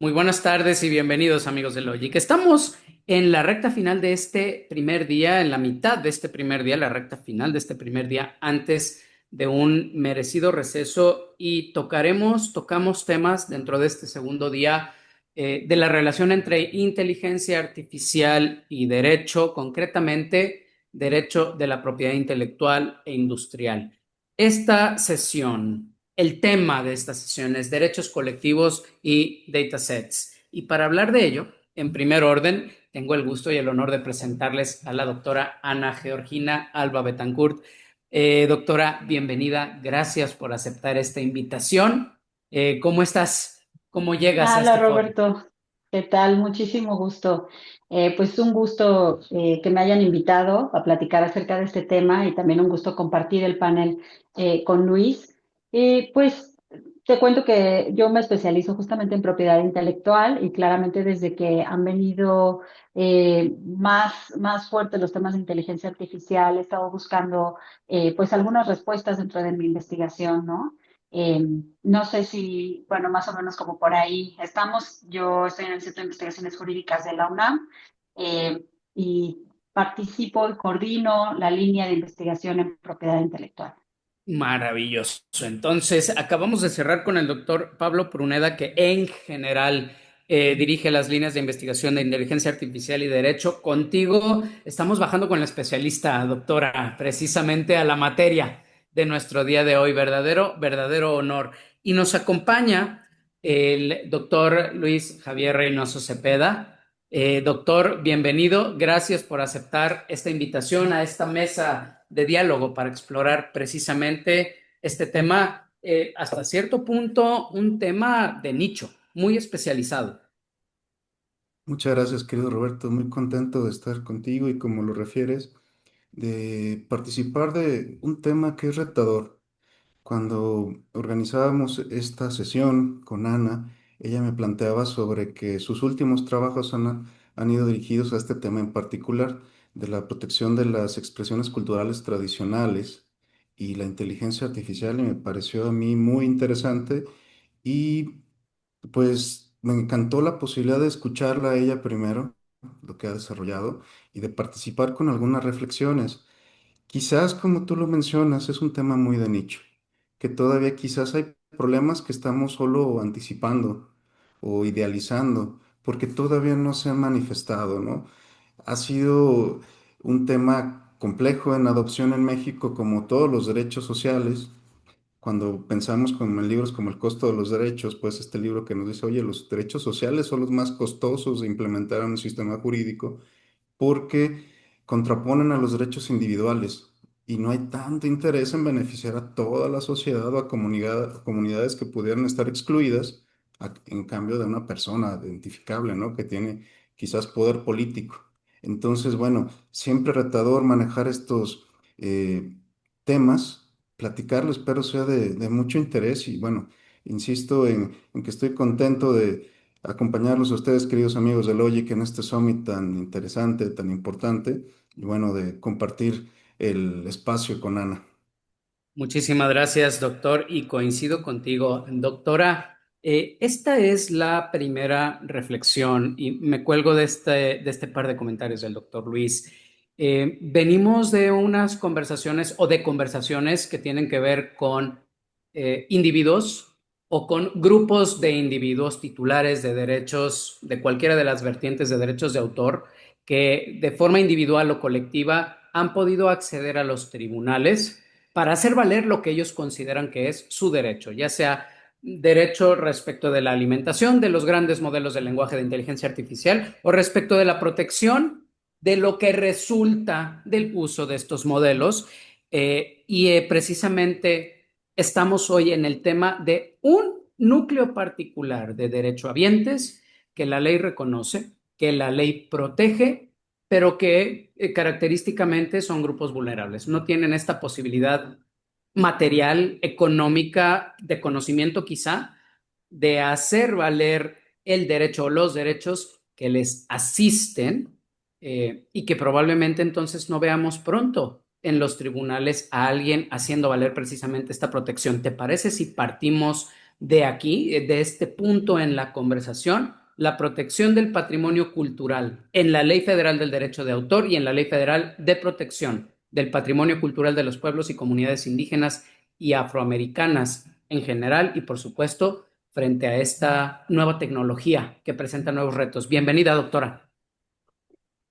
Muy buenas tardes y bienvenidos amigos de Logic. Estamos en la recta final de este primer día, en la mitad de este primer día, la recta final de este primer día antes de un merecido receso y tocamos temas dentro de este segundo día de la relación entre inteligencia artificial y derecho, concretamente derecho de la propiedad intelectual e industrial. Esta sesión, el tema de esta sesión es derechos colectivos y datasets. Y para hablar de ello, en primer orden, tengo el gusto y el honor de presentarles a la doctora Ana Georgina Alba Betancourt. Doctora, bienvenida. Gracias por aceptar esta invitación. ¿Cómo estás? ¿Cómo llegas a Hola este foro? Roberto, ¿qué tal? Muchísimo gusto. Pues un gusto que me hayan invitado a platicar acerca de este tema y también un gusto compartir el panel con Luis. Pues te cuento que yo me especializo justamente en propiedad intelectual y claramente desde que han venido más fuertes los temas de inteligencia artificial, he estado buscando pues algunas respuestas dentro de mi investigación, ¿no? Eh, no sé si, bueno, más o menos como por ahí estamos. Yo estoy en el Centro de Investigaciones Jurídicas de la UNAM y participo y coordino la línea de investigación en propiedad intelectual. Maravilloso. Entonces, acabamos de cerrar con el doctor Pablo Pruneda, que en general dirige las líneas de investigación de inteligencia artificial y derecho. Contigo estamos bajando con la especialista, doctora, precisamente a la materia de nuestro día de hoy. Verdadero honor. Y nos acompaña el doctor Luis Javier Reynoso Cepeda. Doctor, bienvenido. Gracias por aceptar esta invitación a esta mesa de diálogo para explorar precisamente este tema, hasta cierto punto, un tema de nicho, muy especializado. Muchas gracias, querido Roberto. Muy contento de estar contigo y como lo refieres, de participar de un tema que es retador. Cuando organizábamos esta sesión con Ana, ella me planteaba sobre que sus últimos trabajos han ido dirigidos a este tema en particular, de la protección de las expresiones culturales tradicionales y la inteligencia artificial, y me pareció a mí muy interesante y pues me encantó la posibilidad de escucharla a ella primero, lo que ha desarrollado, y de participar con algunas reflexiones. Quizás, como tú lo mencionas, es un tema muy de nicho, que todavía quizás hay problemas que estamos solo anticipando o idealizando, porque todavía no se han manifestado, ¿no? Ha sido un tema complejo en adopción en México, como todos los derechos sociales. Cuando pensamos como en libros como El costo de los derechos, pues este libro que nos dice, oye, los derechos sociales son los más costosos de implementar en un sistema jurídico porque contraponen a los derechos individuales y no hay tanto interés en beneficiar a toda la sociedad o a comunidades que pudieran estar excluidas en cambio de una persona identificable, ¿no? Que tiene quizás poder político. Entonces, bueno, siempre retador manejar estos temas, platicarlo, espero sea de mucho interés y bueno, insisto en que estoy contento de acompañarlos a ustedes, queridos amigos de Logic, en este summit tan interesante, tan importante, y bueno, de compartir el espacio con Ana. Muchísimas gracias, doctor, y coincido contigo, doctora. Esta es la primera reflexión y me cuelgo de este par de comentarios del doctor Luis. Venimos de unas conversaciones o de conversaciones que tienen que ver con individuos o con grupos de individuos titulares de derechos de cualquiera de las vertientes de derechos de autor que de forma individual o colectiva han podido acceder a los tribunales para hacer valer lo que ellos consideran que es su derecho, ya sea derecho respecto de la alimentación de los grandes modelos de lenguaje de inteligencia artificial o respecto de la protección de lo que resulta del uso de estos modelos. Precisamente estamos hoy en el tema de un núcleo particular de derechohabientes que la ley reconoce, que la ley protege, pero que característicamente son grupos vulnerables. No tienen esta posibilidad material, económica, de conocimiento quizá, de hacer valer el derecho o los derechos que les asisten y que probablemente entonces no veamos pronto en los tribunales a alguien haciendo valer precisamente esta protección. ¿Te parece si partimos de aquí, de este punto en la conversación, la protección del patrimonio cultural en la Ley Federal del Derecho de Autor y en la Ley Federal de Protección del Patrimonio Cultural de los Pueblos y Comunidades Indígenas y Afroamericanas en general y, por supuesto, frente a esta nueva tecnología que presenta nuevos retos. Bienvenida, doctora.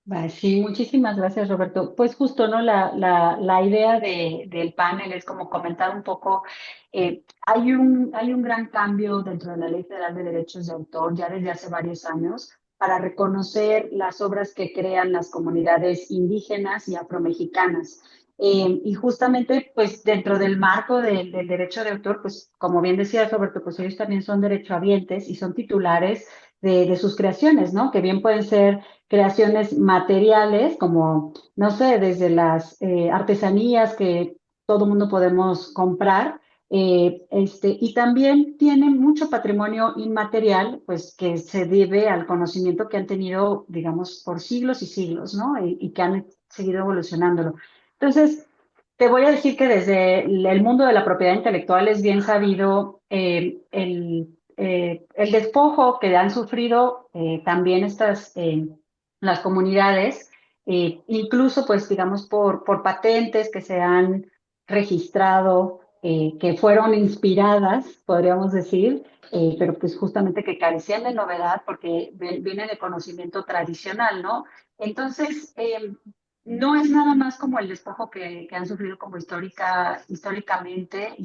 Vale, sí, muchísimas gracias, Roberto. Pues justo, ¿no? La idea del panel es como comentar un poco, hay un gran cambio dentro de la Ley Federal de Derechos de Autor ya desde hace varios años para reconocer las obras que crean las comunidades indígenas y afromexicanas. Y justamente, pues dentro del marco del derecho de autor, pues como bien decía Roberto, pues ellos también son derechohabientes y son titulares de sus creaciones, ¿no? Que bien pueden ser creaciones materiales, como, no sé, desde las artesanías que todo mundo podemos comprar, y también tienen mucho patrimonio inmaterial, pues que se debe al conocimiento que han tenido, digamos, por siglos y siglos, ¿no? Y que han seguido evolucionándolo. Entonces, te voy a decir que desde el mundo de la propiedad intelectual es bien sabido el despojo que han sufrido también las comunidades, incluso pues digamos por patentes que se han registrado, que fueron inspiradas, podríamos decir, pero pues justamente que carecían de novedad porque viene de conocimiento tradicional, ¿no? Entonces, no es nada más como el despojo que han sufrido como históricamente,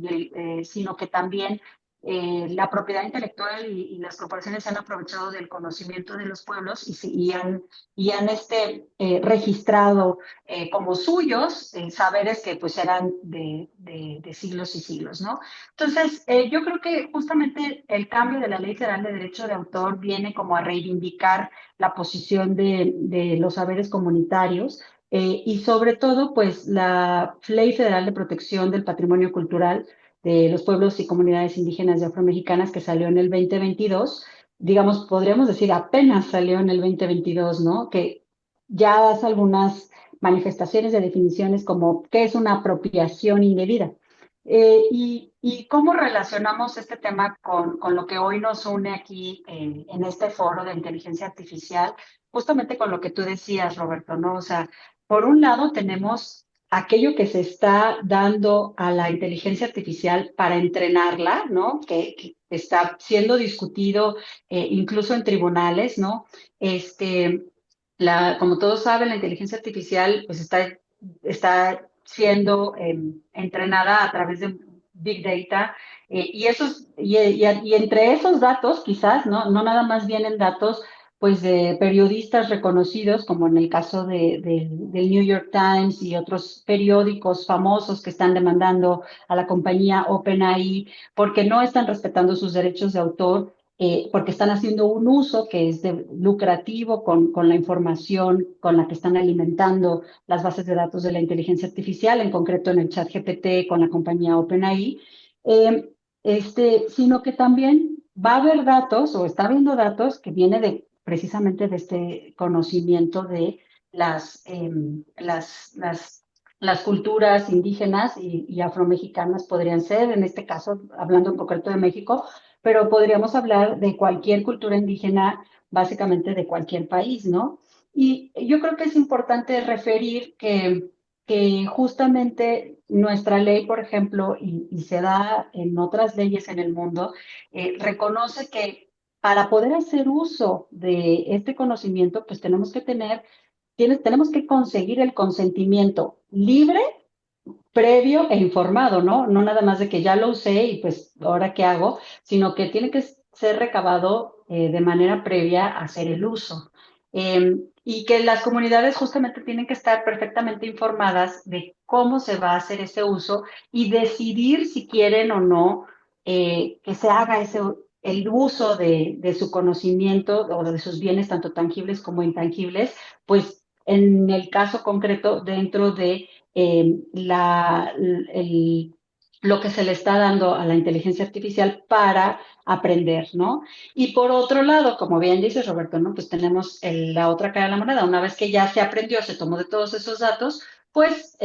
sino que también la propiedad intelectual y las corporaciones se han aprovechado del conocimiento de los pueblos y han registrado como suyos saberes que pues eran de siglos y siglos, ¿no? Entonces, yo creo que justamente el cambio de la Ley Federal de Derecho de Autor viene como a reivindicar la posición de los saberes comunitarios y sobre todo, pues la Ley Federal de Protección del Patrimonio Cultural de los Pueblos y Comunidades Indígenas y Afromexicanas que salió en el 2022, digamos, podríamos decir apenas salió en el 2022, ¿no? Que ya hace algunas manifestaciones de definiciones como qué es una apropiación indebida. Y cómo relacionamos este tema con lo que hoy nos une aquí en este foro de inteligencia artificial, justamente con lo que tú decías, Roberto, ¿no? O sea, por un lado tenemos aquello que se está dando a la inteligencia artificial para entrenarla, ¿no? Que está siendo discutido incluso en tribunales, ¿no? Este, como todos saben, la inteligencia artificial pues está siendo entrenada a través de Big Data y entre esos datos quizás, ¿no? No nada más vienen datos pues de periodistas reconocidos, como en el caso del New York Times y otros periódicos famosos que están demandando a la compañía OpenAI porque no están respetando sus derechos de autor, porque están haciendo un uso que es lucrativo con la información con la que están alimentando las bases de datos de la inteligencia artificial, en concreto en el chat GPT con la compañía OpenAI, sino que también va a haber datos o está habiendo datos que viene precisamente de este conocimiento de las, las culturas indígenas y afromexicanas podrían ser, en este caso, hablando en concreto de México, pero podríamos hablar de cualquier cultura indígena, básicamente de cualquier país, ¿no? Y yo creo que es importante referir que justamente nuestra ley, por ejemplo, y se da en otras leyes en el mundo, reconoce que para poder hacer uso de este conocimiento, pues tenemos que conseguir el consentimiento libre, previo e informado, ¿no? No nada más de que ya lo usé y pues ahora qué hago, sino que tiene que ser recabado de manera previa a hacer el uso. Y que las comunidades justamente tienen que estar perfectamente informadas de cómo se va a hacer ese uso y decidir si quieren o no que se haga el uso de su conocimiento o de sus bienes, tanto tangibles como intangibles, pues en el caso concreto dentro de lo que se le está dando a la inteligencia artificial para aprender, ¿no? Y por otro lado, como bien dice Roberto, ¿no? Pues tenemos la otra cara de la moneda. Una vez que ya se aprendió, se tomó de todos esos datos, pues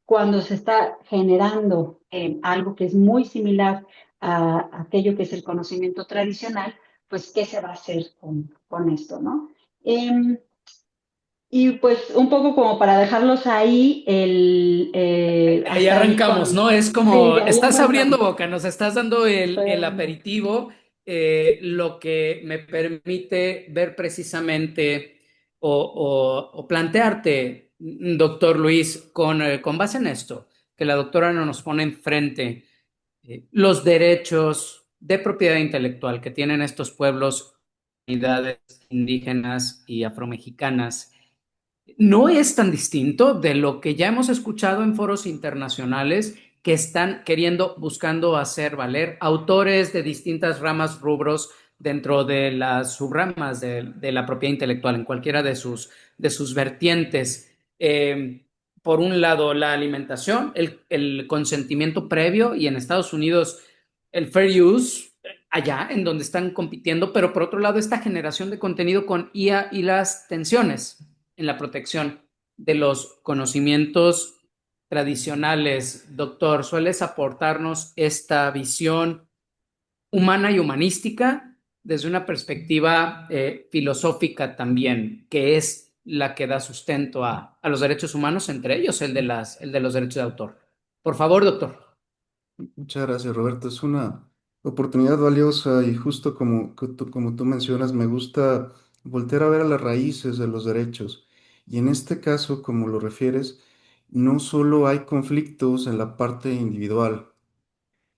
cuando se está generando algo que es muy similar a aquello que es el conocimiento tradicional, pues qué se va a hacer con esto, ¿no? Em, y pues un poco como para dejarlos ahí, Ahí hasta ahí arrancamos, con, ¿no? Es sí, como, de ahí estás abriendo arrancamos. boca, nos estás dando el Bueno, aperitivo, lo que me permite ver precisamente o plantearte, doctor Luis, con base en esto, que la doctora no nos pone enfrente, los derechos de propiedad intelectual que tienen estos pueblos, comunidades indígenas y afromexicanas no es tan distinto de lo que ya hemos escuchado en foros internacionales que están queriendo, buscando hacer valer autores de distintas ramas, rubros dentro de las subramas de la propiedad intelectual, en cualquiera de sus vertientes. Por un lado, la alimentación, el consentimiento previo y en Estados Unidos el fair use, allá en donde están compitiendo, pero por otro lado, esta generación de contenido con IA y las tensiones en la protección de los conocimientos tradicionales. Doctor, ¿sueles aportarnos esta visión humana y humanística desde una perspectiva filosófica también, que es la que da sustento a los derechos humanos, entre ellos el de los derechos de autor? Por favor, doctor. Muchas gracias, Roberto. Es una oportunidad valiosa y justo como tú mencionas, me gusta voltear a ver a las raíces de los derechos. Y en este caso, como lo refieres, no solo hay conflictos en la parte individual,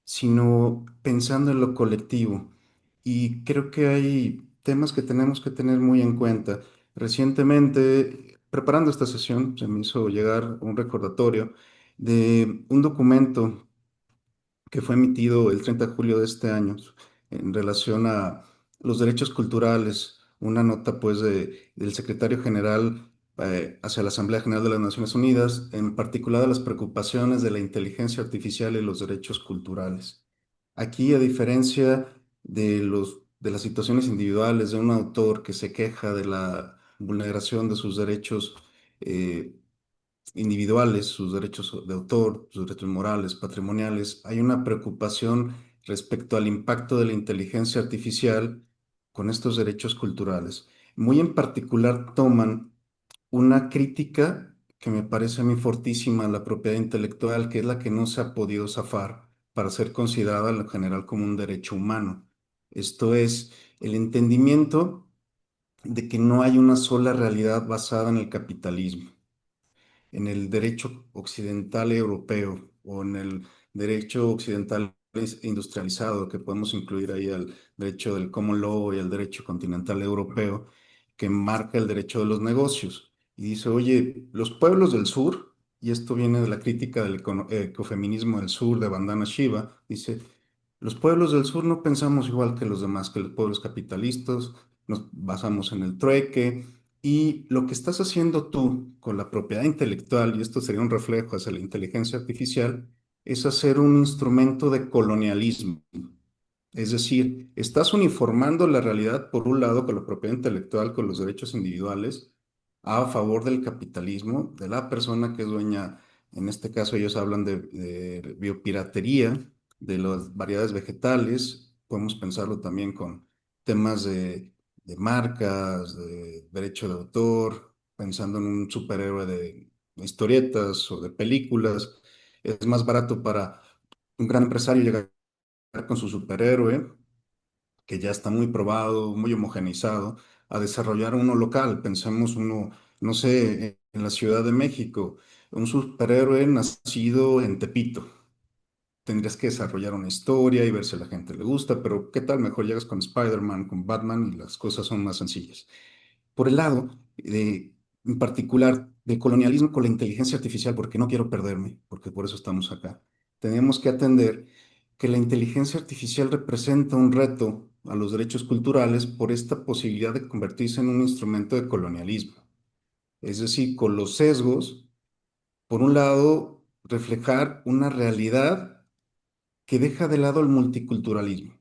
sino pensando en lo colectivo. Y creo que hay temas que tenemos que tener muy en cuenta. Recientemente, preparando esta sesión, se me hizo llegar un recordatorio de un documento que fue emitido el 30 de julio de este año en relación a los derechos culturales, una nota pues del secretario general hacia la Asamblea General de las Naciones Unidas, en particular de las preocupaciones de la inteligencia artificial y los derechos culturales. Aquí, a diferencia de las situaciones individuales de un autor que se queja de la vulneración de sus derechos eh, individuales, sus derechos de autor, sus derechos morales, patrimoniales, hay una preocupación respecto al impacto de la inteligencia artificial con estos derechos culturales. Muy en particular toman una crítica que me parece a mí fortísima a la propiedad intelectual, que es la que no se ha podido zafar para ser considerada en lo general como un derecho humano. Esto es el entendimiento de que no hay una sola realidad basada en el capitalismo, en el derecho occidental europeo o en el derecho occidental industrializado, que podemos incluir ahí al derecho del common law y el derecho continental europeo, que marca el derecho de los negocios. Y dice, oye, los pueblos del sur, y esto viene de la crítica del ecofeminismo del sur de Vandana Shiva, dice, los pueblos del sur no pensamos igual que los demás, que los pueblos capitalistas, nos basamos en el trueque, y lo que estás haciendo tú con la propiedad intelectual, y esto sería un reflejo hacia la inteligencia artificial, es hacer un instrumento de colonialismo. Es decir, estás uniformando la realidad, por un lado, con la propiedad intelectual, con los derechos individuales, a favor del capitalismo, de la persona que es dueña. En este caso, ellos hablan de biopiratería, de las variedades vegetales. Podemos pensarlo también con temas de marcas, de derecho de autor, pensando en un superhéroe de historietas o de películas. Es más barato para un gran empresario llegar con su superhéroe, que ya está muy probado, muy homogeneizado, a desarrollar uno local. Pensemos uno, no sé, en la Ciudad de México, un superhéroe nacido en Tepito. Tendrías que desarrollar una historia y ver si a la gente le gusta, pero ¿qué tal? Mejor llegas con Spider-Man, con Batman y las cosas son más sencillas. Por el lado, en particular, del colonialismo con la inteligencia artificial, porque no quiero perderme, porque por eso estamos acá, tenemos que atender que la inteligencia artificial representa un reto a los derechos culturales por esta posibilidad de convertirse en un instrumento de colonialismo. Es decir, con los sesgos, por un lado, reflejar una realidad que deja de lado el multiculturalismo,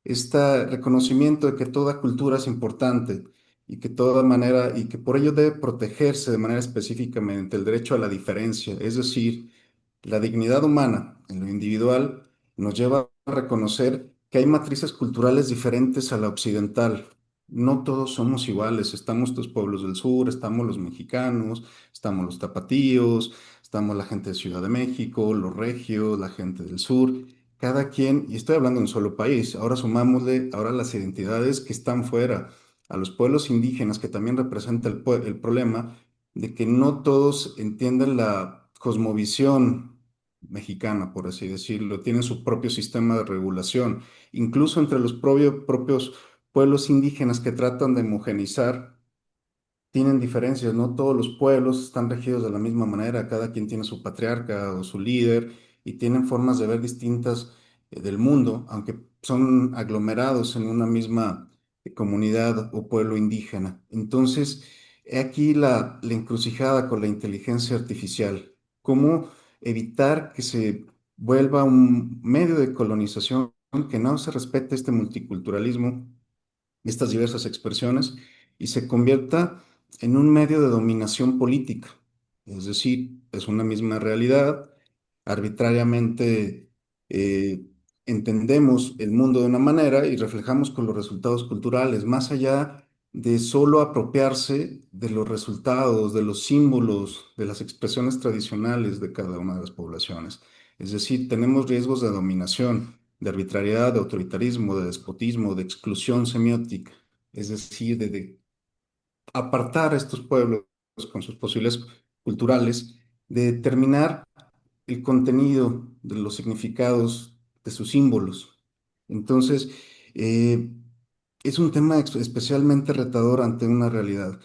este reconocimiento de que toda cultura es importante y que toda manera, y que por ello debe protegerse de manera específica mediante el derecho a la diferencia, es decir, la dignidad humana en lo individual nos lleva a reconocer que hay matrices culturales diferentes a la occidental. No todos somos iguales. Estamos los pueblos del sur, estamos los mexicanos, estamos los tapatíos, estamos la gente de Ciudad de México, los regios, la gente del sur. Cada quien, y estoy hablando de un solo país, ahora sumámosle ahora las identidades que están fuera, a los pueblos indígenas, que también representa el problema de que no todos entienden la cosmovisión mexicana, por así decirlo, tienen su propio sistema de regulación, incluso entre los propios pueblos indígenas que tratan de homogeneizar tienen diferencias, no todos los pueblos están regidos de la misma manera, cada quien tiene su patriarca o su líder y tienen formas de ver distintas del mundo, aunque son aglomerados en una misma comunidad o pueblo indígena. Entonces, he aquí la encrucijada con la inteligencia artificial. ¿Cómo evitar que se vuelva un medio de colonización, que no se respete este multiculturalismo, estas diversas expresiones, y se convierta en un medio de dominación política? Es decir, es una misma realidad, arbitrariamente eh, entendemos el mundo de una manera y reflejamos con los resultados culturales, más allá de solo apropiarse de los resultados, de los símbolos, de las expresiones tradicionales de cada una de las poblaciones. Es decir, tenemos riesgos de dominación, de arbitrariedad, de autoritarismo, de despotismo, de exclusión semiótica, es decir, de apartar a estos pueblos con sus posibles culturales, de determinar el contenido de los significados de sus símbolos. Entonces, eh, es un tema especialmente retador ante una realidad.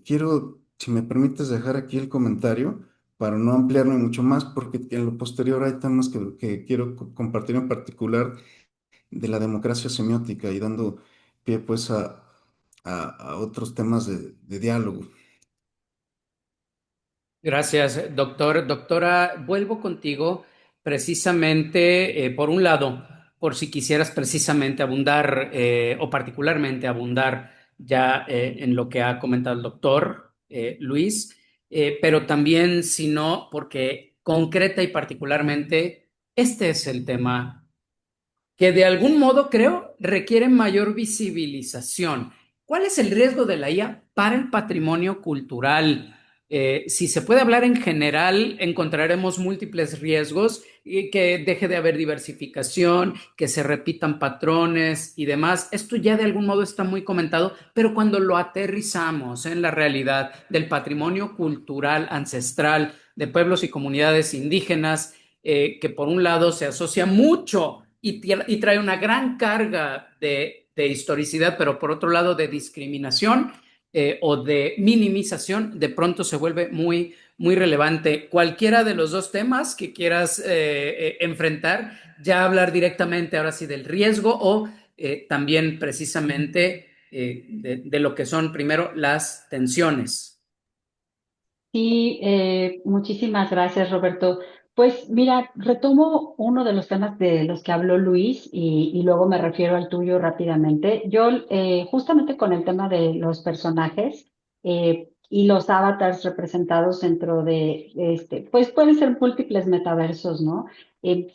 Quiero, si me permites, dejar aquí el comentario para no ampliarme mucho más, porque en lo posterior hay temas que quiero compartir, en particular de la democracia semiótica, y dando pie pues a otros temas de diálogo. Gracias, doctor. Doctora, vuelvo contigo precisamente, por un lado, por si quisieras precisamente abundar o particularmente abundar ya en lo que ha comentado el doctor Luis, pero también, si no, porque concreta y particularmente, este es el tema que de algún modo creo requieren mayor visibilización. ¿Cuál es el riesgo de la IA para el patrimonio cultural? Si se puede hablar en general, encontraremos múltiples riesgos y que deje de haber diversificación, que se repitan patrones y demás. Esto ya de algún modo está muy comentado, pero cuando lo aterrizamos en la realidad del patrimonio cultural ancestral de pueblos y comunidades indígenas, que por un lado se asocia mucho y trae una gran carga de historicidad, pero por otro lado de discriminación o de minimización, de pronto se vuelve muy, muy relevante. Cualquiera de los dos temas que quieras enfrentar, ya hablar directamente ahora sí del riesgo o también precisamente de lo que son primero las tensiones. Sí, muchísimas gracias, Roberto. Pues mira, retomo uno de los temas de los que habló Luis y luego me refiero al tuyo rápidamente. Yo, justamente con el tema de los personajes y los avatars representados dentro de este, pues pueden ser múltiples metaversos, ¿no?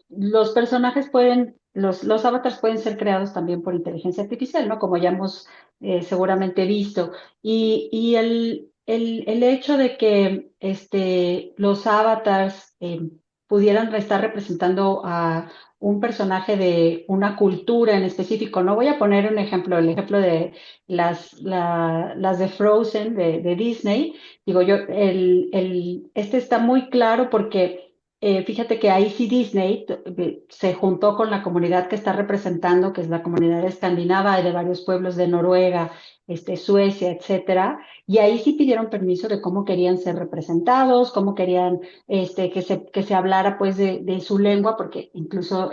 Los personajes pueden, los avatars pueden ser creados también por inteligencia artificial, ¿no? Como ya hemos seguramente visto. Y el hecho de que los avatars pudieran estar representando a un personaje de una cultura en específico, no voy a poner un ejemplo, el ejemplo de las de Frozen de Disney, digo yo, este está muy claro porque fíjate que ahí sí Disney se juntó con la comunidad que está representando, que es la comunidad escandinava y de varios pueblos de Noruega, Suecia, etcétera. Y ahí sí pidieron permiso de cómo querían ser representados, cómo querían que se hablara pues de su lengua, porque incluso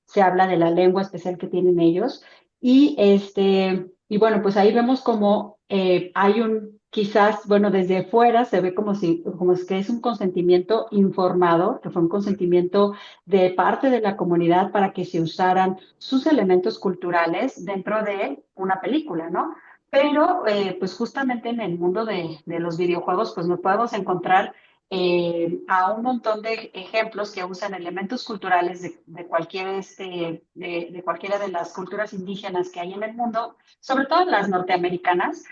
se habla de la lengua especial que tienen ellos. Y bueno, pues ahí vemos como hay quizás, bueno, desde fuera se ve como es que es un consentimiento informado, que fue un consentimiento de parte de la comunidad para que se usaran sus elementos culturales dentro de una película, ¿no? Pero pues justamente en el mundo de los videojuegos pues nos podemos encontrar a un montón de ejemplos que usan elementos culturales de cualquier, de cualquiera de las culturas indígenas que hay en el mundo, sobre todo las norteamericanas,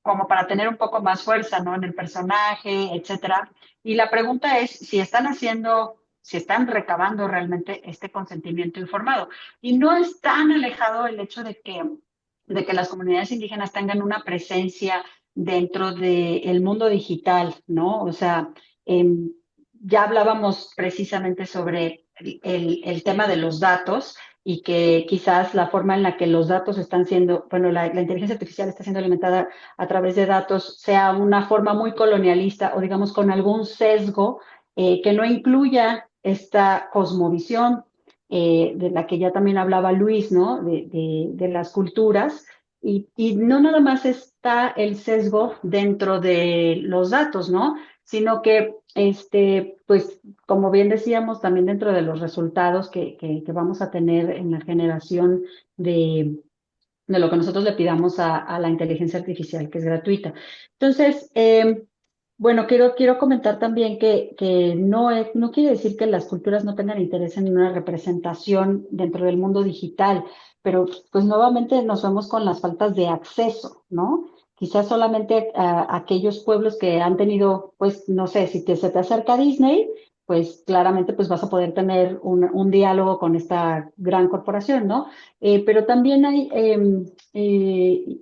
como para tener un poco más fuerza, ¿no? En el personaje, etcétera. Y la pregunta es si están haciendo, si están recabando realmente este consentimiento informado. Y no es tan alejado el hecho de que las comunidades indígenas tengan una presencia dentro del mundo digital, ¿no? O sea, eh, ya hablábamos precisamente sobre el tema de los datos y que quizás la forma en la que los datos están siendo, bueno, la inteligencia artificial está siendo alimentada a través de datos sea una forma muy colonialista o digamos con algún sesgo que no incluya esta cosmovisión de la que ya también hablaba Luis, ¿no? De las culturas. Y no nada más está el sesgo dentro de los datos, ¿no? Sino que, pues, como bien decíamos, también dentro de los resultados que vamos a tener en la generación de lo que nosotros le pidamos a la inteligencia artificial, que es gratuita. Entonces, bueno, quiero comentar también que no quiere decir que las culturas no tengan interés en una representación dentro del mundo digital, pero pues nuevamente nos vemos con las faltas de acceso, ¿no? Quizás solamente aquellos pueblos que han tenido, pues, no sé, se te acerca Disney, pues claramente pues vas a poder tener un diálogo con esta gran corporación, ¿no? Pero también hay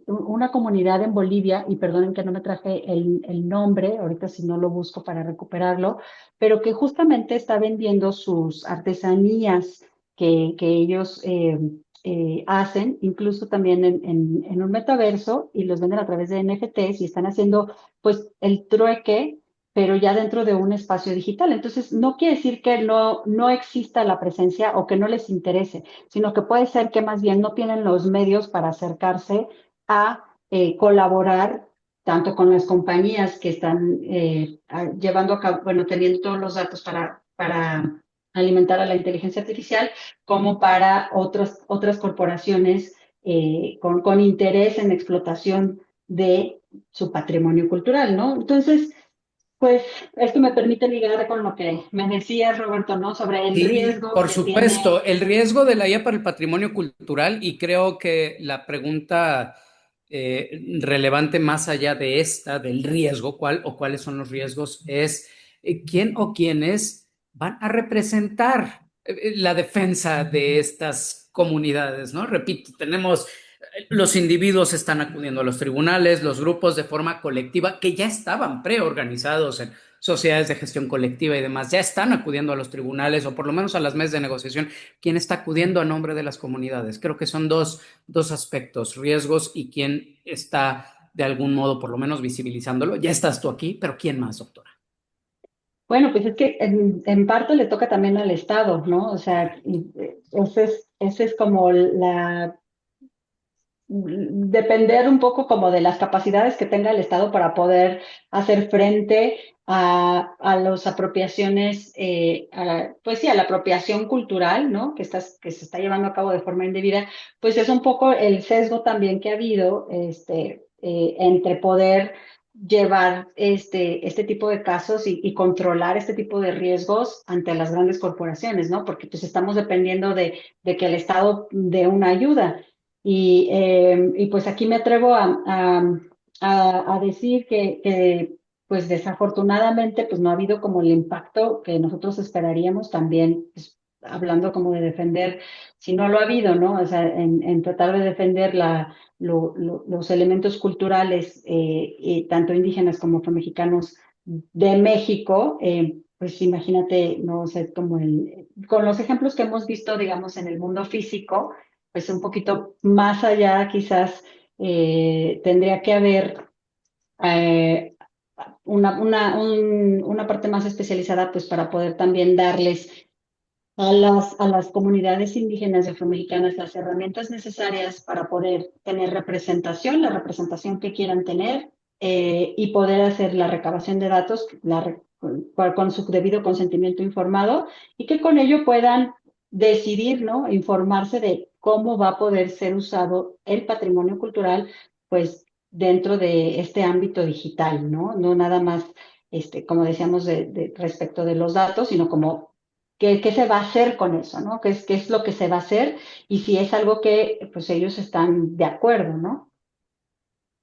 una comunidad en Bolivia, y perdonen que no me traje el nombre, ahorita si no lo busco para recuperarlo, pero que justamente está vendiendo sus artesanías que ellos hacen, incluso también en un metaverso, y los venden a través de NFTs y están haciendo pues el trueque pero ya dentro de un espacio digital. Entonces, no quiere decir que no exista la presencia o que no les interese, sino que puede ser que más bien no tienen los medios para acercarse a colaborar tanto con las compañías que están llevando a cabo, bueno, teniendo todos los datos para alimentar a la inteligencia artificial, como para otras corporaciones con interés en explotación de su patrimonio cultural, ¿no? Entonces, pues esto me permite ligar con lo que me decías, Roberto, ¿no? Sobre el Sí, riesgo por que tiene. supuesto, el riesgo de la IA para el patrimonio cultural y creo que la pregunta relevante más allá de esta, del riesgo, cuál o cuáles son los riesgos, es quién o quiénes van a representar la defensa de estas comunidades, ¿no? Repito, tenemos, los individuos están acudiendo a los tribunales, los grupos de forma colectiva que ya estaban preorganizados en sociedades de gestión colectiva y demás, ya están acudiendo a los tribunales o por lo menos a las mesas de negociación. ¿Quién está acudiendo a nombre de las comunidades? Creo que son dos aspectos, riesgos y quién está de algún modo por lo menos visibilizándolo. Ya estás tú aquí, pero ¿quién más, doctora? Bueno, pues es que en parte le toca también al Estado, ¿no? O sea, ese es como depender un poco como de las capacidades que tenga el Estado para poder hacer frente a las apropiaciones, pues sí, a la apropiación cultural, ¿no? Que se está llevando a cabo de forma indebida, pues es un poco el sesgo también que ha habido, entre poder llevar este tipo de casos y controlar este tipo de riesgos ante las grandes corporaciones, ¿no? Porque pues estamos dependiendo de que el Estado dé una ayuda. Y pues aquí me atrevo a decir pues desafortunadamente pues no ha habido como el impacto que nosotros esperaríamos también, pues, hablando como de defender, si no lo ha habido, ¿no? O sea, en tratar de defender los elementos culturales, tanto indígenas como afromexicanos de México, pues imagínate, no sé, con los ejemplos que hemos visto, digamos, en el mundo físico pues un poquito más allá, quizás tendría que haber eh, una parte más especializada, pues para poder también darles a las comunidades indígenas y afromexicanas las herramientas necesarias para poder tener representación, la representación que quieran tener y poder hacer la recabación de datos con su debido consentimiento informado y que con ello puedan decidir, ¿no? Informarse de cómo va a poder ser usado el patrimonio cultural, pues dentro de este ámbito digital, ¿no? No nada más como decíamos, respecto de los datos, sino como qué se va a hacer con eso, ¿no? Qué es lo que se va a hacer y si es algo que pues ellos están de acuerdo, ¿no?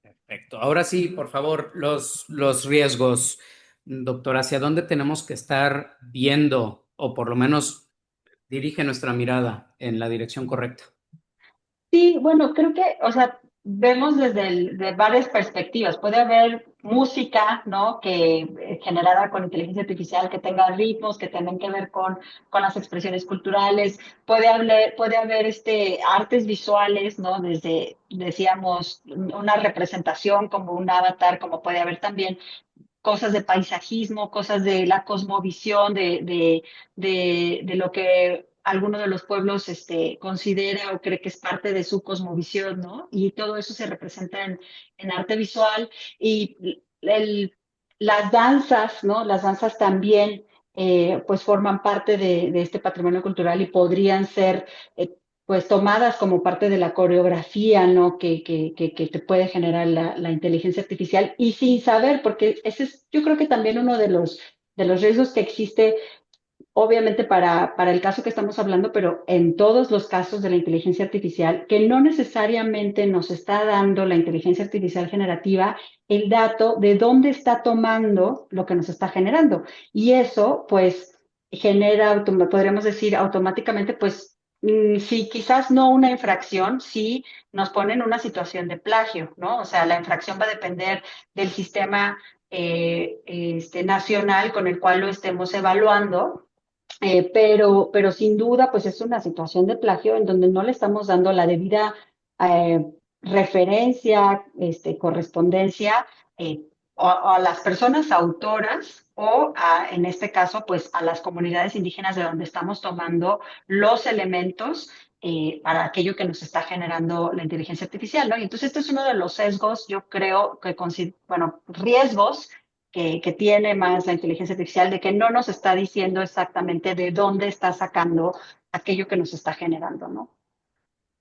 Perfecto. Ahora sí, por favor, los riesgos, doctor, ¿hacia dónde tenemos que estar viendo o por lo menos dirige nuestra mirada en la dirección correcta? Sí, bueno, creo que, o sea, vemos de varias perspectivas. Puede haber música, ¿no? Que generada con inteligencia artificial, que tenga ritmos, que tengan que ver con las expresiones culturales. Puede haber artes visuales, ¿no? Desde, decíamos, una representación como un avatar, como puede haber también cosas de paisajismo, cosas de la cosmovisión, de lo que alguno de los pueblos considera o cree que es parte de su cosmovisión, ¿no? Y todo eso se representa en arte visual y las danzas, ¿no? Las danzas también, pues forman parte de este patrimonio cultural y podrían ser eh, pues tomadas como parte de la coreografía, ¿no? Que te puede generar la inteligencia artificial y sin saber, porque ese es, yo creo que también uno de los riesgos que existe, obviamente para el caso que estamos hablando, pero en todos los casos de la inteligencia artificial, que no necesariamente nos está dando la inteligencia artificial generativa el dato de dónde está tomando lo que nos está generando. Y eso, pues, genera, podríamos decir, automáticamente, pues, sí, quizás no una infracción, sí nos pone en una situación de plagio, ¿no? O sea, la infracción va a depender del sistema nacional con el cual lo estemos evaluando, pero sin duda, pues es una situación de plagio en donde no le estamos dando la debida eh, referencia, correspondencia o a las personas autoras o en este caso, pues a las comunidades indígenas de donde estamos tomando los elementos para aquello que nos está generando la inteligencia artificial, ¿no? Y entonces este es uno de los sesgos, yo creo que, bueno, riesgos que tiene más la inteligencia artificial, de que no nos está diciendo exactamente de dónde está sacando aquello que nos está generando, ¿no?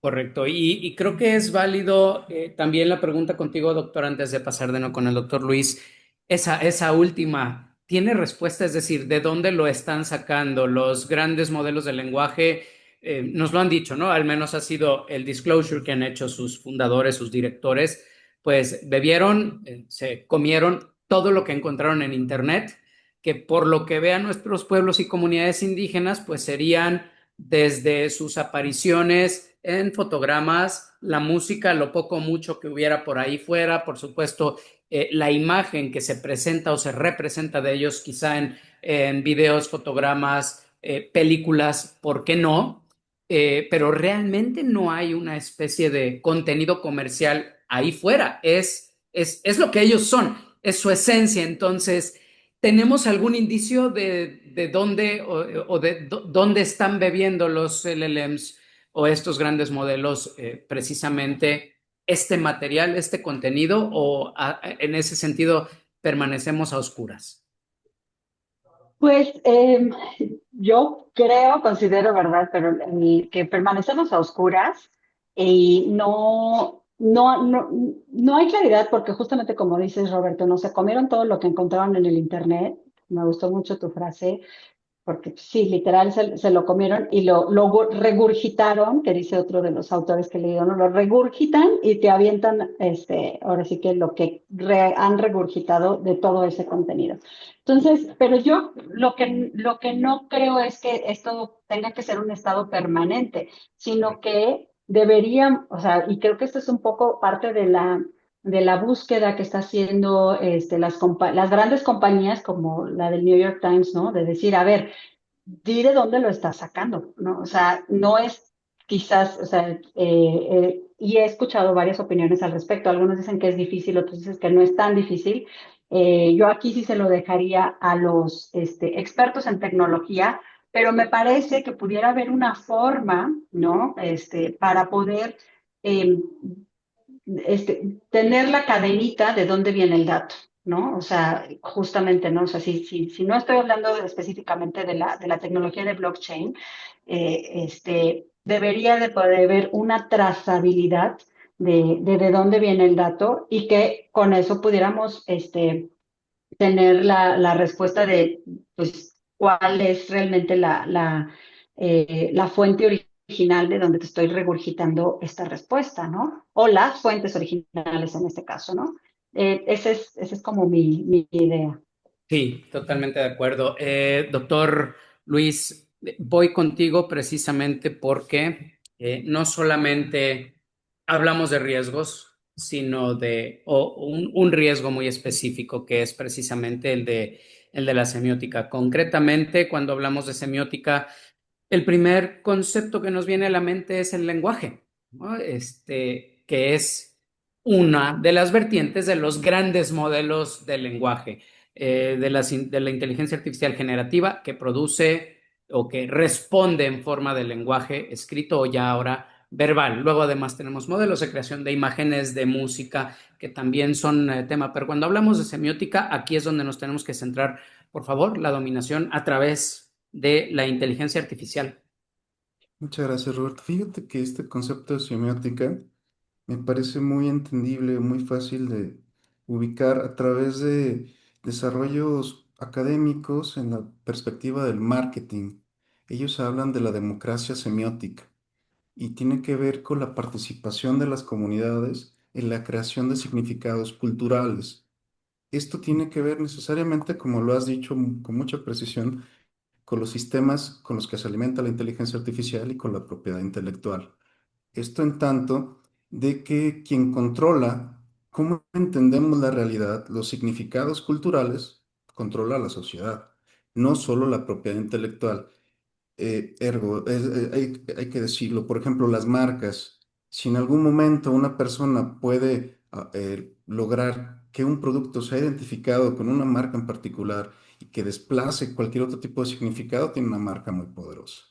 Correcto. Y creo que es válido también la pregunta contigo, doctor, antes de pasar de nuevo con el doctor Luis. Esa última, ¿tiene respuesta? Es decir, ¿de dónde lo están sacando? Los grandes modelos de lenguaje nos lo han dicho, ¿no? Al menos ha sido el disclosure que han hecho sus fundadores, sus directores, pues bebieron, se comieron todo lo que encontraron en Internet, que por lo que vean nuestros pueblos y comunidades indígenas, pues serían desde sus apariciones en fotogramas, la música, lo poco o mucho que hubiera por ahí fuera, por supuesto, la imagen que se presenta o se representa de ellos, quizá en videos, fotogramas, películas, ¿por qué no? Pero realmente no hay una especie de contenido comercial ahí fuera, es lo que ellos son, es su esencia. Entonces, ¿tenemos algún indicio de dónde o de dónde están bebiendo los LLMs o estos grandes modelos precisamente este material, este contenido, o en ese sentido permanecemos a oscuras? Pues yo creo, considero, ¿verdad? Pero que permanecemos a oscuras y no hay claridad porque justamente como dices, Roberto, no se comieron todo lo que encontraron en el Internet. Me gustó mucho tu frase porque sí, literal se lo comieron y lo regurgitaron, que dice otro de los autores que he leído, ¿no? Lo regurgitan y te avientan, ahora sí que lo que han regurgitado de todo ese contenido. Entonces, pero yo lo que no creo es que esto tenga que ser un estado permanente, sino que deberían, o sea, y creo que esto es un poco parte de la búsqueda que está haciendo las grandes compañías como la del New York Times, ¿no? De decir, a ver, di de dónde lo estás sacando, ¿no? O sea, no es quizás, o sea, y he escuchado varias opiniones al respecto. Algunos dicen que es difícil, otros dicen que no es tan difícil. Yo aquí sí se lo dejaría a los expertos en tecnología, pero me parece que pudiera haber una forma, ¿no? Para poder eh, tener la cadenita de dónde viene el dato, ¿no? O sea, justamente, ¿no? O sea, si no estoy hablando específicamente de la tecnología de blockchain, debería de poder haber una trazabilidad de dónde viene el dato y que con eso pudiéramos, tener la respuesta de, pues, cuál es realmente la fuente original de donde te estoy regurgitando esta respuesta, ¿no? O las fuentes originales en este caso, ¿no? Ese es como mi idea. Sí, totalmente de acuerdo. Doctor Luis, voy contigo precisamente porque no solamente hablamos de riesgos, sino de un riesgo muy específico que es precisamente el de la semiótica. Concretamente, cuando hablamos de semiótica, el primer concepto que nos viene a la mente es el lenguaje, ¿no? Que es una de las vertientes de los grandes modelos del lenguaje, de la inteligencia artificial generativa que produce o que responde en forma de lenguaje escrito o ya ahora verbal. Luego además tenemos modelos de creación de imágenes, de música, que también son tema, pero cuando hablamos de semiótica, aquí es donde nos tenemos que centrar, por favor, la dominación a través de la inteligencia artificial. Muchas gracias, Roberto. Fíjate que este concepto de semiótica me parece muy entendible, muy fácil de ubicar a través de desarrollos académicos en la perspectiva del marketing. Ellos hablan de la democracia semiótica y tiene que ver con la participación de las comunidades en la creación de significados culturales. Esto tiene que ver necesariamente, como lo has dicho con mucha precisión, con los sistemas con los que se alimenta la inteligencia artificial y con la propiedad intelectual. Esto en tanto de que quien controla cómo entendemos la realidad, los significados culturales, controla la sociedad, no solo la propiedad intelectual. Hay que decirlo, por ejemplo, las marcas. Si en algún momento una persona puede lograr que un producto sea identificado con una marca en particular y que desplace cualquier otro tipo de significado, tiene una marca muy poderosa.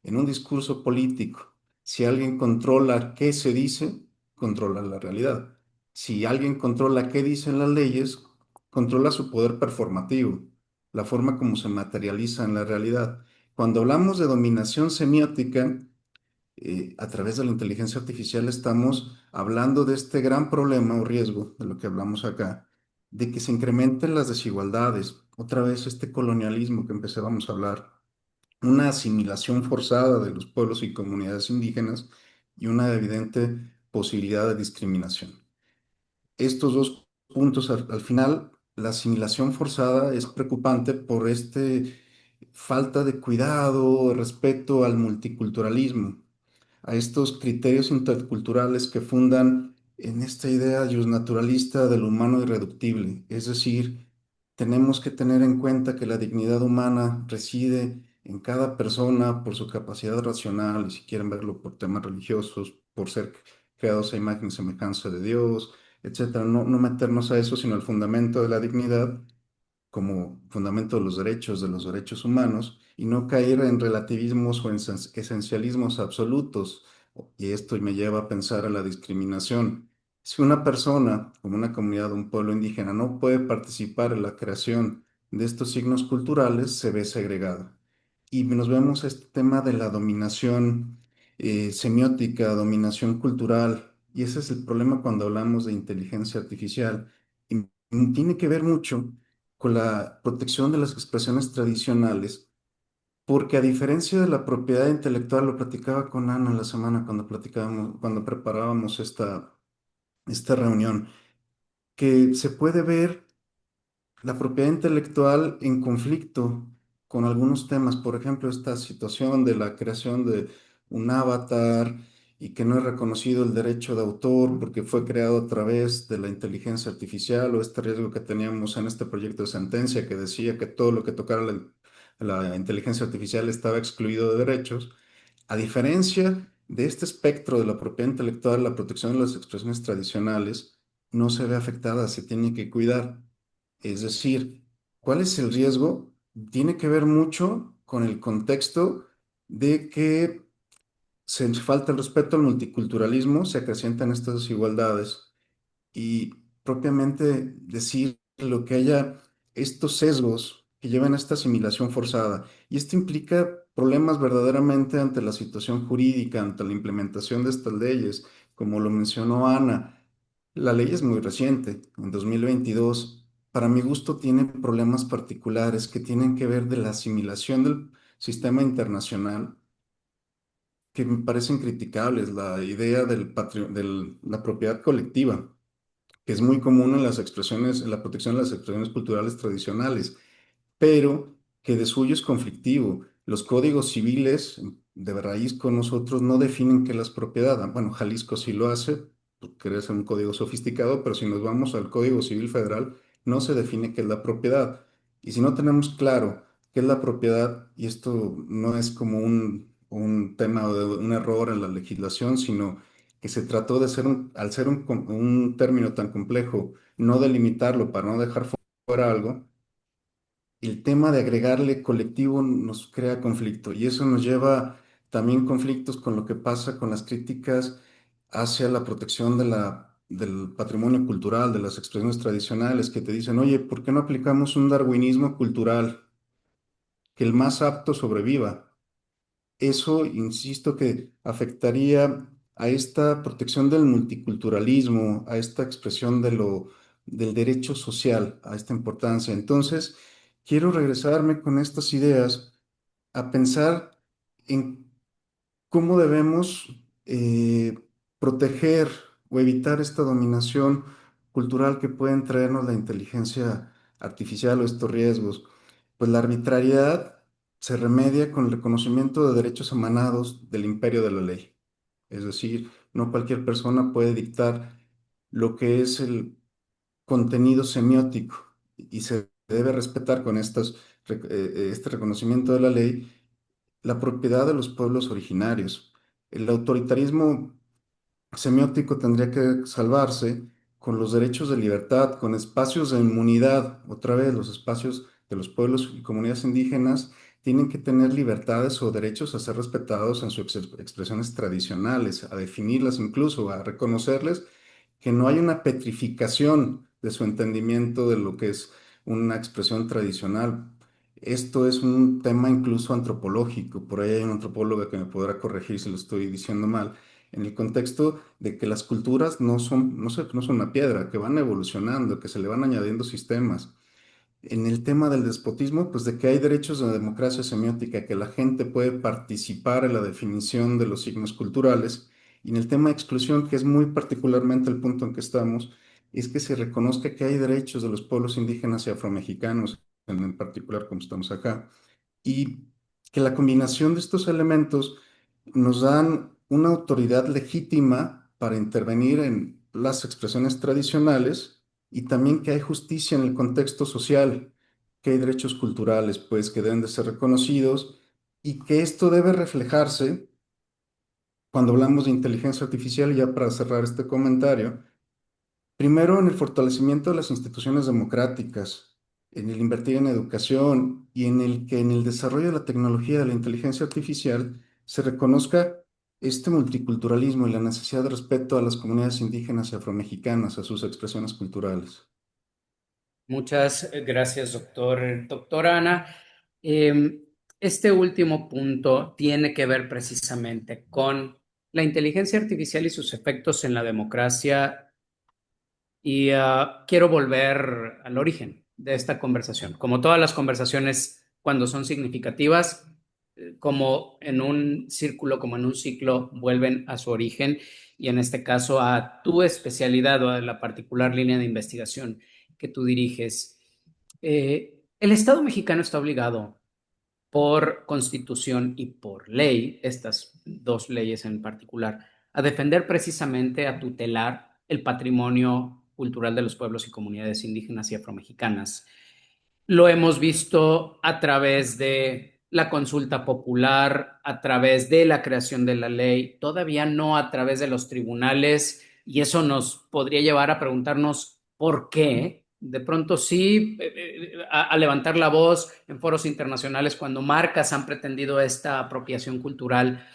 En un discurso político, si alguien controla qué se dice, controla la realidad. Si alguien controla qué dicen las leyes, controla su poder performativo, la forma como se materializa en la realidad. Cuando hablamos de dominación semiótica, a través de la inteligencia artificial estamos hablando de este gran problema o riesgo, de lo que hablamos acá, de que se incrementen las desigualdades. Otra vez este colonialismo que empezábamos a hablar, una asimilación forzada de los pueblos y comunidades indígenas y una evidente posibilidad de discriminación. Estos dos puntos, al final, la asimilación forzada es preocupante por este falta de cuidado, respeto al multiculturalismo, a estos criterios interculturales que fundan en esta idea naturalista del humano irreductible. Es decir, tenemos que tener en cuenta que la dignidad humana reside en cada persona por su capacidad racional, y si quieren verlo por temas religiosos, por ser creados a imagen y semejanza de Dios, etcétera. No, no meternos a eso, sino al fundamento de la dignidad como fundamento de los derechos humanos, y no caer en relativismos o en esencialismos absolutos. Y esto me lleva a pensar en la discriminación. Si una persona, como una comunidad, un pueblo indígena, no puede participar en la creación de estos signos culturales, se ve segregada. Y nos vemos a este tema de la dominación semiótica, dominación cultural, y ese es el problema cuando hablamos de inteligencia artificial. Y tiene que ver mucho con la protección de las expresiones tradicionales, porque a diferencia de la propiedad intelectual, lo platicaba con Ana la semana cuando platicábamos, cuando preparábamos esta reunión, que se puede ver la propiedad intelectual en conflicto con algunos temas, por ejemplo, esta situación de la creación de un avatar y que no es reconocido el derecho de autor porque fue creado a través de la inteligencia artificial, o este riesgo que teníamos en este proyecto de sentencia que decía que todo lo que tocara la inteligencia artificial estaba excluido de derechos. A diferencia de este espectro de la propiedad intelectual, la protección de las expresiones tradicionales no se ve afectada, se tiene que cuidar. Es decir, ¿cuál es el riesgo? Tiene que ver mucho con el contexto de que se falta el respeto al multiculturalismo, se acrecientan estas desigualdades y propiamente decir lo que haya estos sesgos que llevan a esta asimilación forzada. Y esto implica problemas verdaderamente ante la situación jurídica, ante la implementación de estas leyes. Como lo mencionó Ana, la ley es muy reciente, en 2022. para mi gusto, tiene problemas particulares que tienen que ver de la asimilación del sistema internacional, que me parecen criticables. La idea de la propiedad colectiva, que es muy común en las expresiones, en la protección de las expresiones culturales tradicionales, pero que de suyo es conflictivo. Los códigos civiles de raíz con nosotros no definen qué es la propiedad. Bueno, Jalisco sí lo hace, porque es un código sofisticado, pero si nos vamos al Código Civil Federal, no se define qué es la propiedad. Y si no tenemos claro qué es la propiedad, y esto no es como un tema de un error en la legislación, sino que se trató de ser al ser un término tan complejo, no delimitarlo para no dejar fuera algo, el tema de agregarle colectivo nos crea conflicto y eso nos lleva también conflictos con lo que pasa con las críticas hacia la protección del patrimonio cultural, de las expresiones tradicionales, que te dicen, oye, ¿por qué no aplicamos un darwinismo cultural? Que el más apto sobreviva. Eso, insisto, que afectaría a esta protección del multiculturalismo, a esta expresión del derecho social, a esta importancia. Entonces, quiero regresarme con estas ideas a pensar en cómo debemos proteger o evitar esta dominación cultural que pueden traernos la inteligencia artificial o estos riesgos. Pues la arbitrariedad se remedia con el reconocimiento de derechos emanados del imperio de la ley. Es decir, no cualquier persona puede dictar lo que es el contenido semiótico y se debe respetar con este reconocimiento de la ley la propiedad de los pueblos originarios. El autoritarismo semiótico tendría que salvarse con los derechos de libertad, con espacios de inmunidad. Otra vez, los espacios de los pueblos y comunidades indígenas tienen que tener libertades o derechos a ser respetados en sus expresiones tradicionales, a definirlas incluso, a reconocerles que no hay una petrificación de su entendimiento de lo que es una expresión tradicional. Esto es un tema incluso antropológico. Por ahí hay una antropóloga que me podrá corregir si lo estoy diciendo mal, en el contexto de que las culturas no son una piedra, que van evolucionando, que se le van añadiendo sistemas. En el tema del despotismo, pues de que hay derechos de democracia semiótica, que la gente puede participar en la definición de los signos culturales. Y en el tema de exclusión, que es muy particularmente el punto en que estamos, es que se reconozca que hay derechos de los pueblos indígenas y afromexicanos, en particular como estamos acá, y que la combinación de estos elementos nos dan una autoridad legítima para intervenir en las expresiones tradicionales y también que hay justicia en el contexto social, que hay derechos culturales, pues, que deben de ser reconocidos y que esto debe reflejarse cuando hablamos de inteligencia artificial, ya para cerrar este comentario. Primero, en el fortalecimiento de las instituciones democráticas, en el invertir en educación y en el que en el desarrollo de la tecnología de la inteligencia artificial se reconozca este multiculturalismo y la necesidad de respeto a las comunidades indígenas y afromexicanas, a sus expresiones culturales. Muchas gracias, doctor. Doctora Ana, este último punto tiene que ver precisamente con la inteligencia artificial y sus efectos en la democracia y quiero volver al origen de esta conversación. Como todas las conversaciones, cuando son significativas, como en un círculo, como en un ciclo, vuelven a su origen y en este caso a tu especialidad o a la particular línea de investigación que tú diriges. El Estado mexicano está obligado por constitución y por ley, estas dos leyes en particular, a defender precisamente, a tutelar el patrimonio cultural de los pueblos y comunidades indígenas y afromexicanas. Lo hemos visto a través de la consulta popular, a través de la creación de la ley, todavía no a través de los tribunales, y eso nos podría llevar a preguntarnos por qué. De pronto sí, a levantar la voz en foros internacionales cuando marcas han pretendido esta apropiación cultural.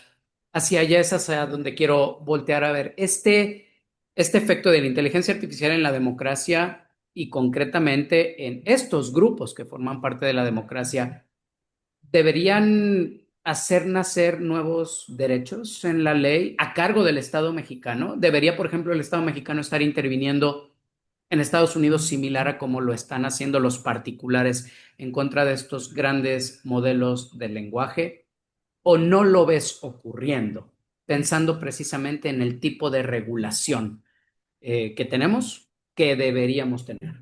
Hacia allá es hacia donde quiero voltear a ver. Este efecto de la inteligencia artificial en la democracia y concretamente en estos grupos que forman parte de la democracia, ¿deberían hacer nacer nuevos derechos en la ley a cargo del Estado mexicano? ¿Debería, por ejemplo, el Estado mexicano estar interviniendo en Estados Unidos similar a cómo lo están haciendo los particulares en contra de estos grandes modelos de lenguaje? ¿O no lo ves ocurriendo, pensando precisamente en el tipo de regulación que tenemos, que deberíamos tener?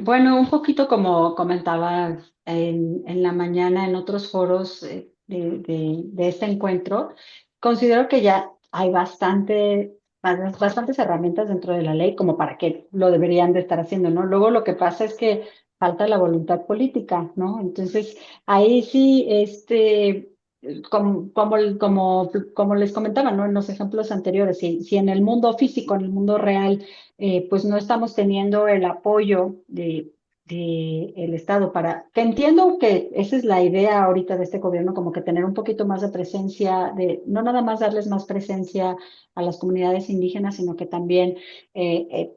Bueno, un poquito como comentaba en la mañana en otros foros de este encuentro, considero que ya hay bastantes herramientas dentro de la ley como para que lo deberían de estar haciendo, ¿no? Luego lo que pasa es que falta la voluntad política, ¿no? Entonces, ahí sí, como les comentaba, ¿no? En los ejemplos anteriores, si en el mundo físico, en el mundo real, pues no estamos teniendo el apoyo de el Estado para, que entiendo que esa es la idea ahorita de este gobierno, como que tener un poquito más de presencia, de no nada más darles más presencia a las comunidades indígenas, sino que también eh, eh,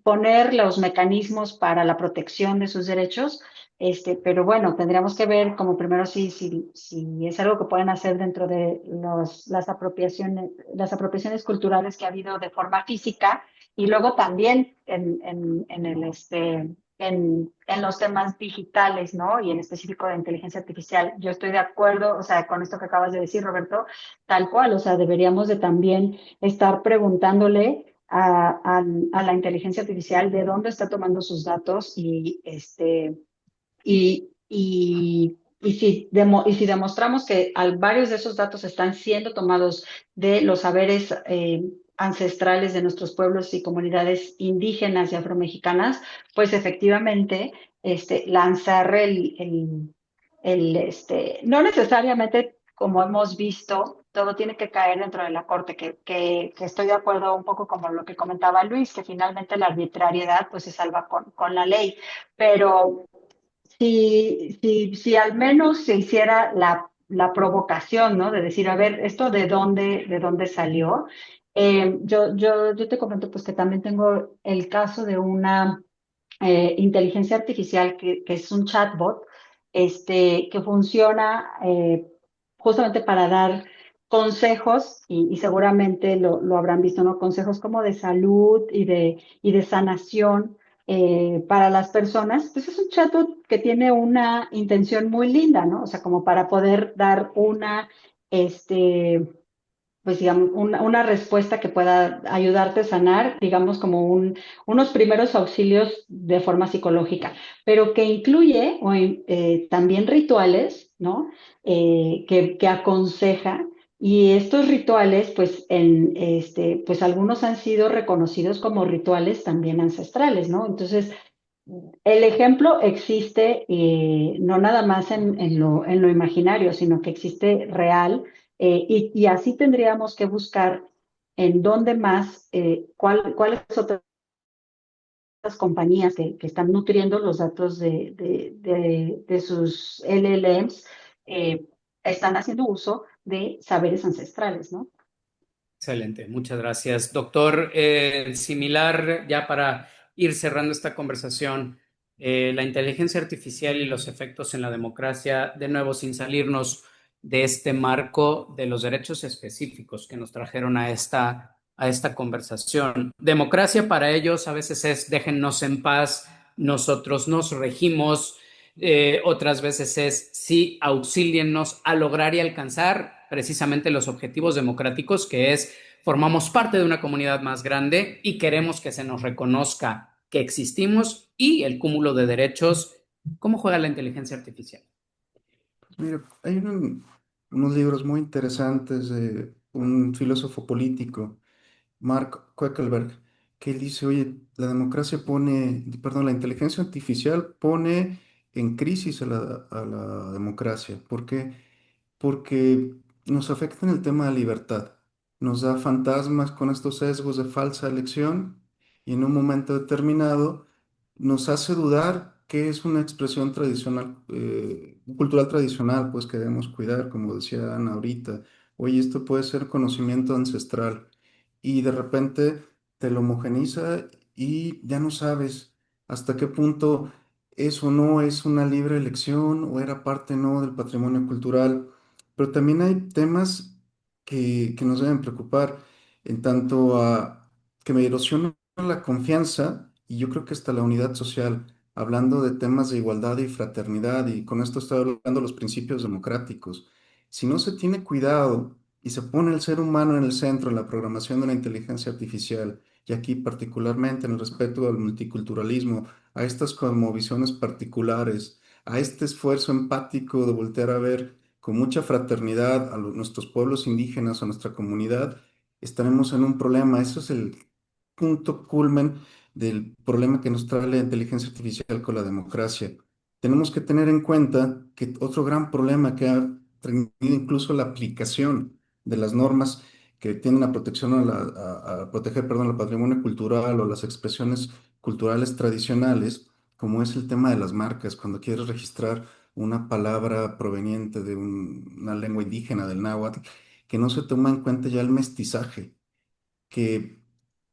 poner los mecanismos para la protección de sus derechos. Pero bueno, tendríamos que ver como primero si es algo que pueden hacer dentro de las apropiaciones culturales que ha habido de forma física y luego también en los temas digitales, ¿no? Y en específico de inteligencia artificial. Yo estoy de acuerdo, o sea, con esto que acabas de decir, Roberto, tal cual, o sea, deberíamos de también estar preguntándole a la inteligencia artificial de dónde está tomando sus datos y si demostramos que varios de esos datos están siendo tomados de los saberes ancestrales de nuestros pueblos y comunidades indígenas y afromexicanas, pues efectivamente lanzar no necesariamente como hemos visto, todo tiene que caer dentro de la corte, que estoy de acuerdo un poco como lo que comentaba Luis, que finalmente la arbitrariedad pues se salva con la ley, pero si al menos se hiciera la provocación, ¿no? De decir, a ver, ¿esto de dónde salió? Yo te comento pues que también tengo el caso de una inteligencia artificial que es un chatbot, que funciona justamente para dar consejos, y seguramente lo habrán visto, ¿no? Consejos como de salud y de sanación para las personas. Pues es un chatbot que tiene una intención muy linda, ¿no? O sea, como para poder dar este, pues digamos, una respuesta que pueda ayudarte a sanar, digamos, como unos primeros auxilios de forma psicológica, pero que incluye también rituales, ¿no? Que aconseja. Y estos rituales, pues algunos han sido reconocidos como rituales también ancestrales, ¿no? Entonces, el ejemplo existe no nada más en lo imaginario, sino que existe real, y así tendríamos que buscar en dónde más, cuáles otras compañías que están nutriendo los datos de sus LLMs están haciendo uso de saberes ancestrales, ¿no? Excelente, muchas gracias. Doctor, similar, ya para ir cerrando esta conversación, la inteligencia artificial y los efectos en la democracia, de nuevo, sin salirnos de este marco de los derechos específicos que nos trajeron a esta conversación. Democracia para ellos a veces es déjennos en paz, nosotros nos regimos, otras veces es sí, auxíliennos a lograr y alcanzar precisamente los objetivos democráticos, que es formamos parte de una comunidad más grande y queremos que se nos reconozca que existimos y el cúmulo de derechos. ¿Cómo juega la inteligencia artificial? Mira, hay unos libros muy interesantes de un filósofo político, Mark Zuckerberg, que él dice, oye, la inteligencia artificial pone en crisis a la democracia. ¿Por qué? Porque nos afecta en el tema de libertad. Nos da fantasmas con estos sesgos de falsa elección y en un momento determinado nos hace dudar qué es una expresión tradicional, cultural tradicional, pues que debemos cuidar, como decía Ana ahorita. Oye, esto puede ser conocimiento ancestral y de repente te lo homogeniza y ya no sabes hasta qué punto eso no es una libre elección o era parte no del patrimonio cultural. Pero también hay temas que nos deben preocupar en tanto a que me erosiona la confianza y yo creo que hasta la unidad social, hablando de temas de igualdad y fraternidad, y con esto estoy hablando de los principios democráticos. Si no se tiene cuidado y se pone el ser humano en el centro en la programación de la inteligencia artificial, y aquí particularmente en el respeto al multiculturalismo, a estas cosmovisiones particulares, a este esfuerzo empático de voltear a ver con mucha fraternidad a nuestros pueblos indígenas, a nuestra comunidad, estaremos en un problema. Eso es el punto culmen del problema que nos trae la inteligencia artificial con la democracia. Tenemos que tener en cuenta que otro gran problema que ha tenido incluso la aplicación de las normas que tienen a protección a proteger, perdón, el patrimonio cultural o las expresiones culturales tradicionales, como es el tema de las marcas. Cuando quieres registrar una palabra proveniente de una lengua indígena del náhuatl, que no se toma en cuenta ya el mestizaje, que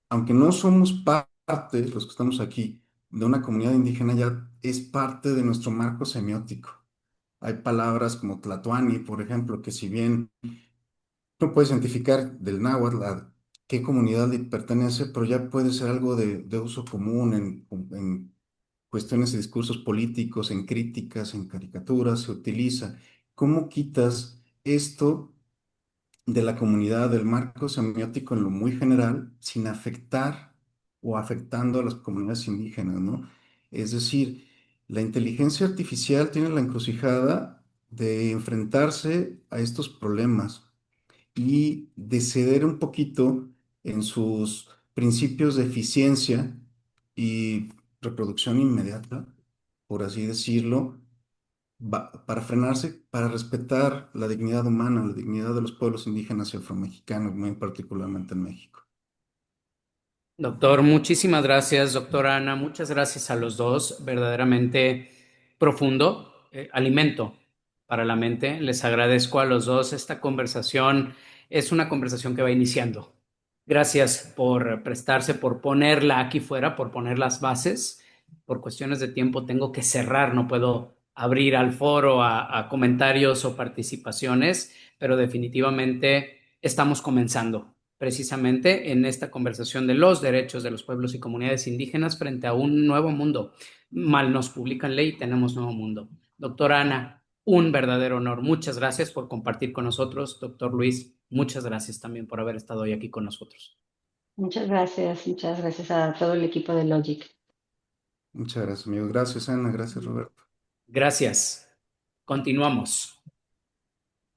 aunque no somos parte, los que estamos aquí, de una comunidad indígena, ya es parte de nuestro marco semiótico. Hay palabras como tlatoani, por ejemplo, que si bien no puedes identificar del náhuatl a qué comunidad le pertenece, pero ya puede ser algo de uso común en cuestiones de discursos políticos, en críticas, en caricaturas, se utiliza. ¿Cómo quitas esto de la comunidad, del marco semiótico en lo muy general, sin afectar o afectando a las comunidades indígenas, ¿no? Es decir, la inteligencia artificial tiene la encrucijada de enfrentarse a estos problemas y de ceder un poquito en sus principios de eficiencia y reproducción inmediata, por así decirlo, para frenarse, para respetar la dignidad humana, la dignidad de los pueblos indígenas y afromexicanos, muy particularmente en México. Doctor, muchísimas gracias, doctora Ana. Muchas gracias a los dos. Verdaderamente profundo, alimento para la mente. Les agradezco a los dos. Esta conversación es una conversación que va iniciando. Gracias por prestarse, por ponerla aquí fuera, por poner las bases. Por cuestiones de tiempo tengo que cerrar, no puedo abrir al foro a comentarios o participaciones, pero definitivamente estamos comenzando precisamente en esta conversación de los derechos de los pueblos y comunidades indígenas frente a un nuevo mundo. Mal nos publican ley, tenemos nuevo mundo. Doctora Ana, un verdadero honor. Muchas gracias por compartir con nosotros. Doctor Luis, muchas gracias también por haber estado hoy aquí con nosotros. Muchas gracias a todo el equipo de Logic. Muchas gracias, amigo. Gracias, Ana. Gracias, Roberto. Gracias. Continuamos.